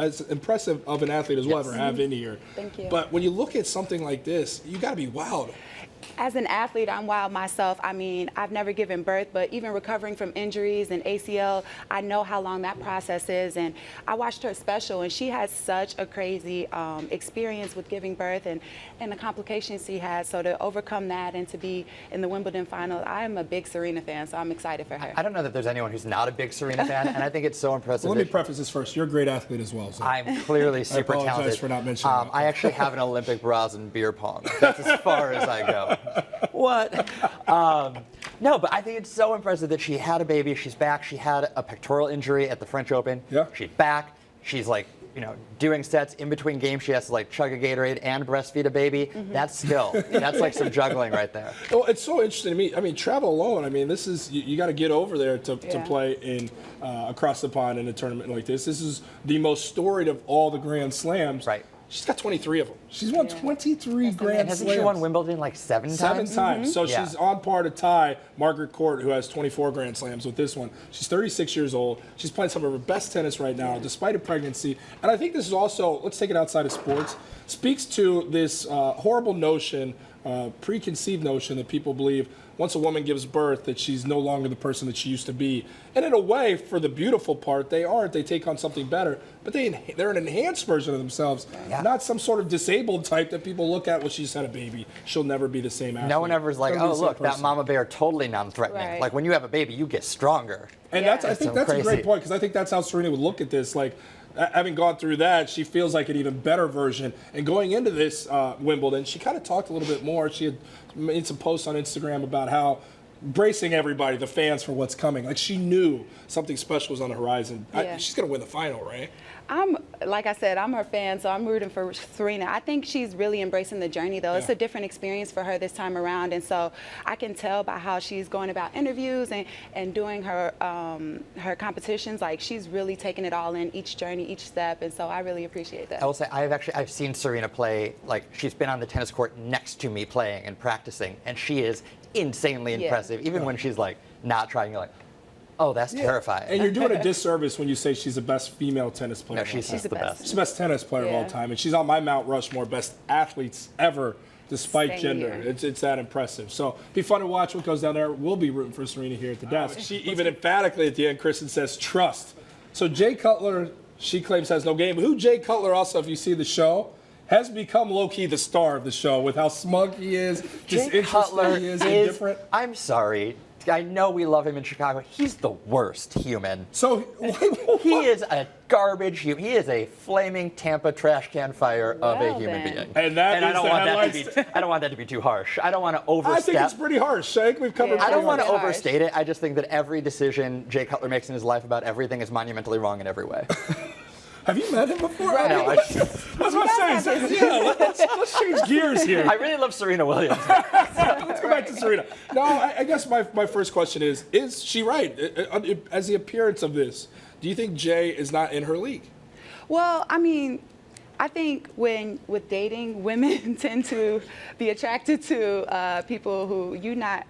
as impressive of an athlete as we'll ever have in here. Thank you. But when you look at something like this, you got to be wowed. As an athlete, I'm wild myself. I mean, I've never given birth, but even recovering from injuries and ACL, I know how long that process is. And I watched her special, and she had such a crazy experience with giving birth and the complications she had. So to overcome that and to be in the Wimbledon final, I am a big Serena fan, so I'm excited for her. I don't know that there's anyone who's not a big Serena fan, and I think it's so impressive. Well, let me preface this first. You're a great athlete as well. So. I'm clearly super I apologize talented. for not mentioning that. I actually have an Olympic bronze in beer pong. That's as far as I go. What? No, but I think it's so impressive that she had a baby. She's back. She had a pectoral injury at the French Open. Yeah. She's back. She's like, doing sets in between games. She has to like chug a Gatorade and breastfeed a baby. That's skill. That's like some juggling right there. Well, it's so interesting to me. I mean, travel alone. I mean, this is you got to get over there to play in across the pond in a tournament like this. This is the most storied of all the Grand Slams. Right. She's got 23 of them. She's won 23 Grand Slams. And hasn't she won Wimbledon like 7 times? 7 times. So she's on par to tie Margaret Court, who has 24 Grand Slams with this one. She's 36 years old. She's playing some of her best tennis right now, despite a pregnancy. And I think this is also, let's take it outside of sports, speaks to this horrible notion, preconceived notion that people believe once a woman gives birth that she's no longer the person that she used to be. And in a way, for the beautiful part, they aren't. They take on something better. But they're an enhanced version of themselves, not some sort of disabled type that people look at, well, she's had a baby. She'll never be the same athlete. No one ever is like, oh, look, that mama bear totally non-threatening. Right. Like when you have a baby, you get stronger. And I think that's a great point, because I think that's how Serena would look at this. Like, having gone through that, she feels like an even better version. And going into this Wimbledon, she kind of talked a little bit more. She had made some posts on Instagram about how bracing everybody, the fans, for what's coming. Like, she knew something special was on the horizon. She's going to win the final, right? Like I said, I'm her fan, so I'm rooting for Serena. I think she's really embracing the journey, though. It's a different experience for her this time around, and so I can tell by how she's going about interviews and doing her her competitions. Like, she's really taking it all in, each journey, each step, and so I really appreciate that. I will say I've seen Serena play. Like, she's been on the tennis court next to me playing and practicing, and she is insanely impressive. Even when she's like not trying, you're like, oh, that's terrifying. And you're doing a disservice when you say she's the best female tennis player. No, she's the best. She's the best tennis player of all time, and she's on my Mount Rushmore best athletes ever, despite gender. It's that impressive. So be fun to watch what goes down there. We'll be rooting for Serena here at the desk. She even emphatically at the end, Kristin says, trust. So Jay Cutler, she claims, has no game. Who Jay Cutler also, if you see the show, has become low-key the star of the show with how smug he is, disinterested he is, indifferent. I'm sorry. I know we love him in Chicago. He's the worst human. So he is a garbage human. He is a flaming Tampa trash can fire of a human being. And I don't want that to be too harsh. I don't want to overstep. I think it's pretty harsh, Shank. We've covered. I don't want to overstate it. I just think that every decision Jay Cutler makes in his life about everything is monumentally wrong in every way. Have you met him before? Right. No, That's what I'm saying. Let's change gears here. I really love Serena Williams. Let's go back to Serena. No, I guess my first question is she right? As the appearance of this, do you think Jay is not in her league? Well, I mean, I think with dating, women tend to be attracted to people who you're not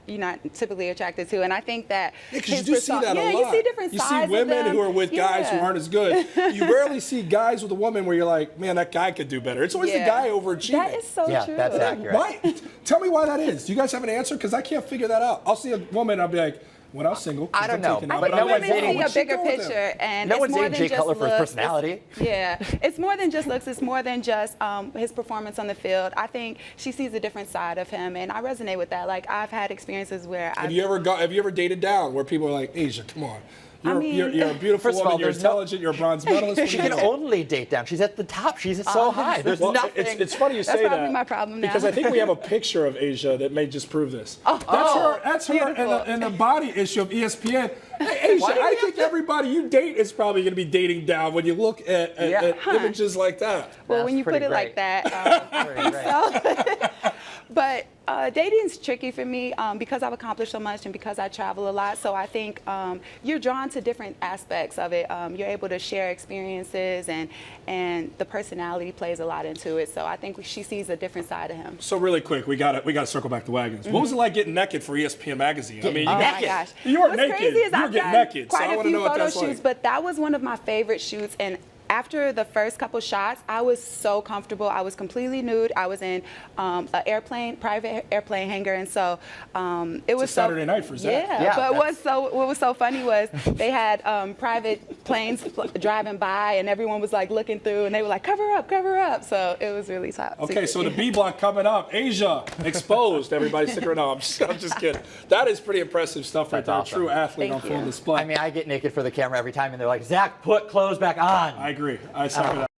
typically attracted to, and I think that because you do see that a lot. You see different sides You see women of them. who are with guys who aren't as good. You rarely see guys with a woman where you're like, man, that guy could do better. It's always the guy overachieving. That is so true. Yeah, that's accurate. Why? Tell me why that is. Do you guys have an answer? Because I can't figure that out. I'll see a woman, I'll be like, when I was single, I don't know. I think women see a bigger picture, and no it's one's more dating than Jay just Cutler for his looks. personality. It's more than just looks. It's more than just his performance on the field. I think she sees a different side of him, and I resonate with that. Like, I've had experiences where have you ever dated down where people are like, Asia, come on. You're a beautiful first of all, woman, you're intelligent, you're a bronze medalist. She can only date down. She's at the top. She's so high. There's nothing. It's funny you say that. That's probably my problem now. Because I think we have a picture of Asia that may just prove this. That's her in the body issue of ESPN. Hey, Asia, I think everybody you date is probably going to be dating down when you look at images like that. Well, when you put it like that, so. But dating's tricky for me because I've accomplished so much and because I travel a lot. So I think you're drawn to different aspects of it. You're able to share experiences, and the personality plays a lot into it. So I think she sees a different side of him. So really quick, we got to circle back the wagons. What was it like getting naked for ESPN magazine? I mean, oh my gosh, you weren't what's naked. crazy is You were I've getting done naked. quite So I a want to few know what photo that's shoots, like. but that was one of my favorite shoots, and after the first couple shots, I was so comfortable. I was completely nude. I was in an private airplane hangar, and so it was Saturday night for Zach. Yeah, but what was so funny was they had private planes driving by, and everyone was like looking through, and they were like, cover up, cover up. So it was really top. Okay, so the B block coming up. Asia exposed. Everybody stick around. No, I'm just kidding. That is pretty impressive stuff right there. Awesome. True athlete on full display. I mean, I get naked for the camera every time, and they're like, Zach, put clothes back on. I agree. I second that.